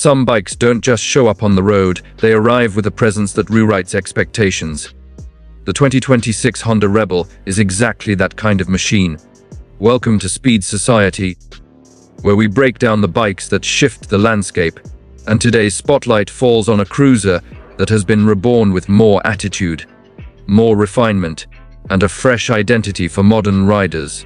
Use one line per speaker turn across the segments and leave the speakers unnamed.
Some bikes don't just show up on the road, they arrive with a presence that rewrites expectations. The 2026 Honda Rebel is exactly that kind of machine. Welcome to Speed Society, where we break down the bikes that shift the landscape, and today's spotlight falls on a cruiser that has been reborn with more attitude, more refinement, and a fresh identity for modern riders.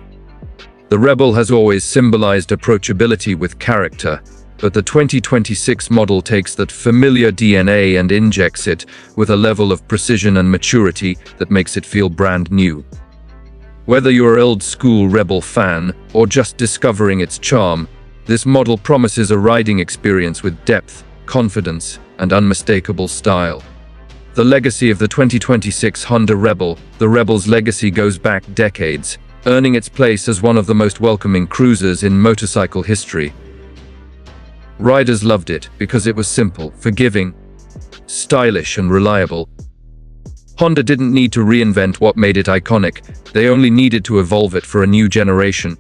The Rebel has always symbolized approachability with character, but the 2026 model takes that familiar DNA and injects it with a level of precision and maturity that makes it feel brand new. Whether you're an old-school Rebel fan or just discovering its charm, this model promises a riding experience with depth, confidence, and unmistakable style. The legacy of the 2026 Honda Rebel, the Rebel's legacy goes back decades, earning its place as one of the most welcoming cruisers in motorcycle history. Riders loved it because it was simple, forgiving, stylish, and reliable. Honda didn't need to reinvent what made it iconic, they only needed to evolve it for a new generation.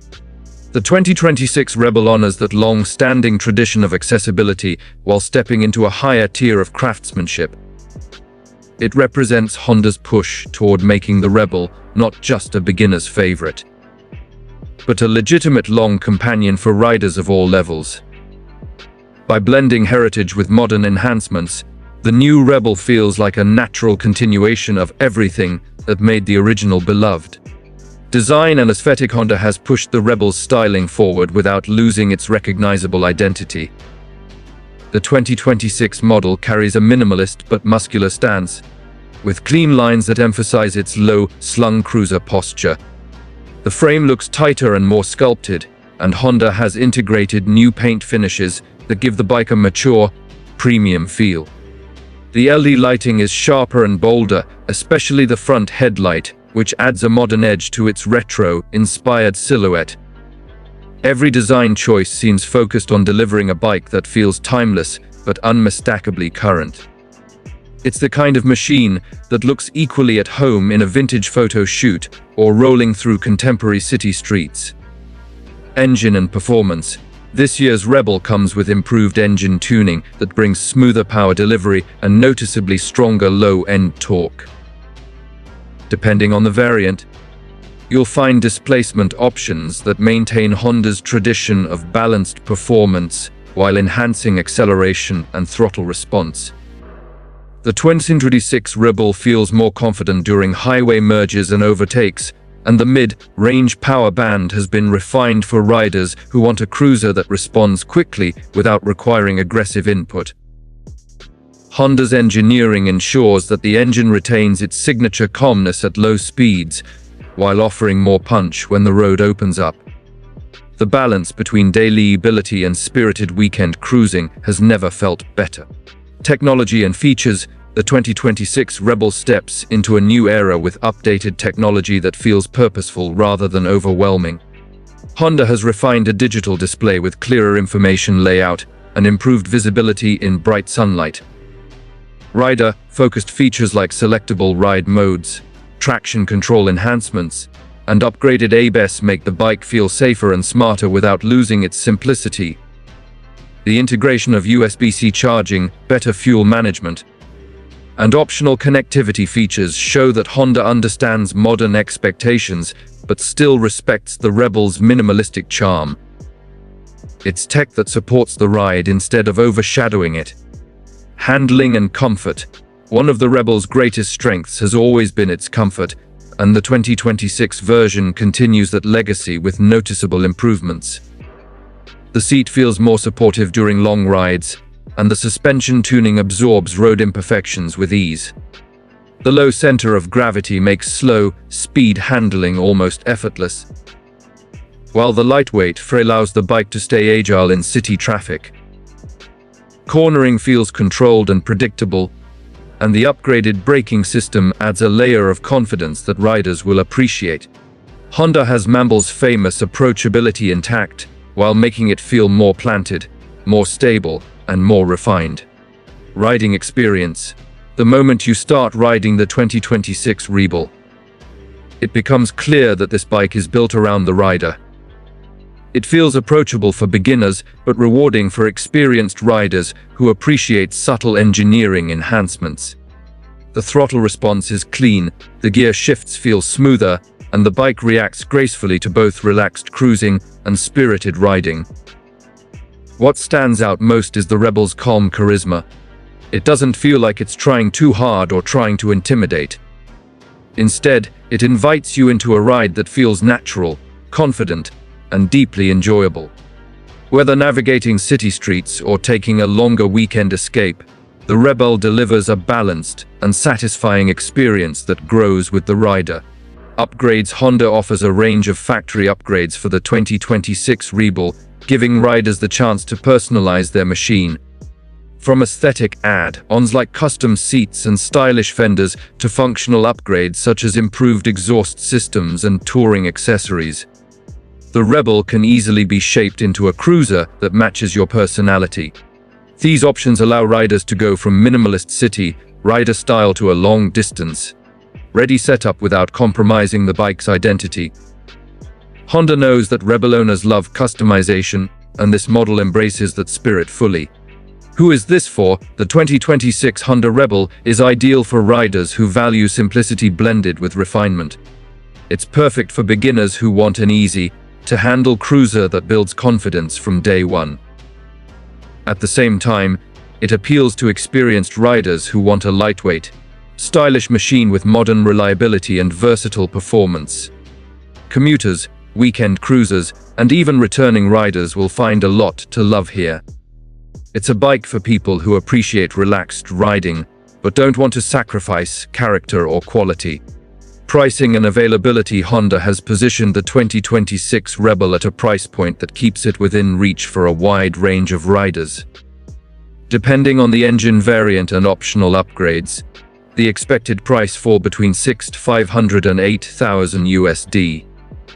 The 2026 Rebel honors that long-standing tradition of accessibility while stepping into a higher tier of craftsmanship. It represents Honda's push toward making the Rebel not just a beginner's favorite, but a legitimate long companion for riders of all levels. By blending heritage with modern enhancements, the new Rebel feels like a natural continuation of everything that made the original beloved. Design and aesthetic, Honda has pushed the Rebel's styling forward without losing its recognizable identity. The 2026 model carries a minimalist but muscular stance, with clean lines that emphasize its low, slung cruiser posture. The frame looks tighter and more sculpted, and Honda has integrated new paint finishes that give the bike a mature, premium feel. The LED lighting is sharper and bolder, especially the front headlight, which adds a modern edge to its retro-inspired silhouette. Every design choice seems focused on delivering a bike that feels timeless but unmistakably current. It's the kind of machine that looks equally at home in a vintage photo shoot or rolling through contemporary city streets. Engine and performance. This year's Rebel comes with improved engine tuning that brings smoother power delivery and noticeably stronger low-end torque. Depending on the variant, you'll find displacement options that maintain Honda's tradition of balanced performance while enhancing acceleration and throttle response. The 2026 Rebel feels more confident during highway merges and overtakes, and the mid-range power band has been refined for riders who want a cruiser that responds quickly without requiring aggressive input. Honda's engineering ensures that the engine retains its signature calmness at low speeds, while offering more punch when the road opens up. The balance between daily ability and spirited weekend cruising has never felt better. Technology and features. The 2026 Rebel steps into a new era with updated technology that feels purposeful rather than overwhelming. Honda has refined a digital display with clearer information layout and improved visibility in bright sunlight. Rider-focused features like selectable ride modes, traction control enhancements, and upgraded ABS make the bike feel safer and smarter without losing its simplicity. The integration of USB-C charging, better fuel management, and optional connectivity features show that Honda understands modern expectations but still respects the Rebel's minimalistic charm. It's tech that supports the ride instead of overshadowing it. Handling and comfort. One of the Rebel's greatest strengths has always been its comfort, and the 2026 version continues that legacy with noticeable improvements. The seat feels more supportive during long rides, and the suspension tuning absorbs road imperfections with ease. The low center of gravity makes slow, speed handling almost effortless, while the lightweight frame allows the bike to stay agile in city traffic. Cornering feels controlled and predictable, and the upgraded braking system adds a layer of confidence that riders will appreciate. Honda has Mamble's famous approachability intact, while making it feel more planted, more stable, and more refined. Riding experience. The moment you start riding the 2026 Rebel, it becomes clear that this bike is built around the rider. It feels approachable for beginners, but rewarding for experienced riders who appreciate subtle engineering enhancements. The throttle response is clean, the gear shifts feel smoother, and the bike reacts gracefully to both relaxed cruising and spirited riding. What stands out most is the Rebel's calm charisma. It doesn't feel like it's trying too hard or trying to intimidate. Instead, it invites you into a ride that feels natural, confident, and deeply enjoyable. Whether navigating city streets or taking a longer weekend escape, the Rebel delivers a balanced and satisfying experience that grows with the rider. Upgrades. Honda offers a range of factory upgrades for the 2026 Rebel, giving riders the chance to personalize their machine. From aesthetic add-ons like custom seats and stylish fenders to functional upgrades such as improved exhaust systems and touring accessories, the Rebel can easily be shaped into a cruiser that matches your personality. These options allow riders to go from minimalist city rider style to a long-distance ready setup without compromising the bike's identity. Honda knows that Rebel owners love customization, and this model embraces that spirit fully. Who is this for? The 2026 Honda Rebel is ideal for riders who value simplicity blended with refinement. It's perfect for beginners who want an easy-to-handle cruiser that builds confidence from day one. At the same time, it appeals to experienced riders who want a lightweight, stylish machine with modern reliability and versatile performance. Commuters, weekend cruisers, and even returning riders will find a lot to love here. It's a bike for people who appreciate relaxed riding, but don't want to sacrifice character or quality. Pricing and availability. Honda has positioned the 2026 Rebel at a price point that keeps it within reach for a wide range of riders. Depending on the engine variant and optional upgrades, the expected price falls between $6,500 and $8,000 USD.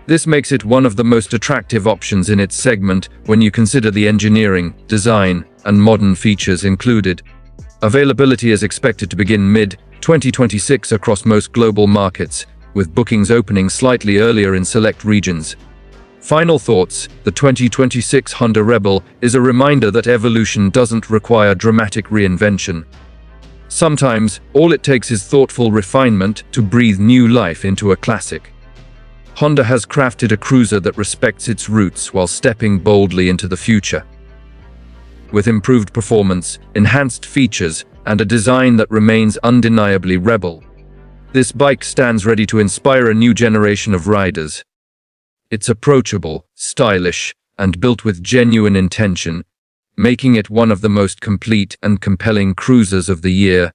This makes it one of the most attractive options in its segment when you consider the engineering, design, and modern features included. Availability is expected to begin mid-2026 across most global markets, with bookings opening slightly earlier in select regions. Final thoughts. The 2026 Honda Rebel is a reminder that evolution doesn't require dramatic reinvention. Sometimes, all it takes is thoughtful refinement to breathe new life into a classic. Honda has crafted a cruiser that respects its roots while stepping boldly into the future. With improved performance, enhanced features, and a design that remains undeniably Rebel, this bike stands ready to inspire a new generation of riders. It's approachable, stylish, and built with genuine intention, making it one of the most complete and compelling cruisers of the year.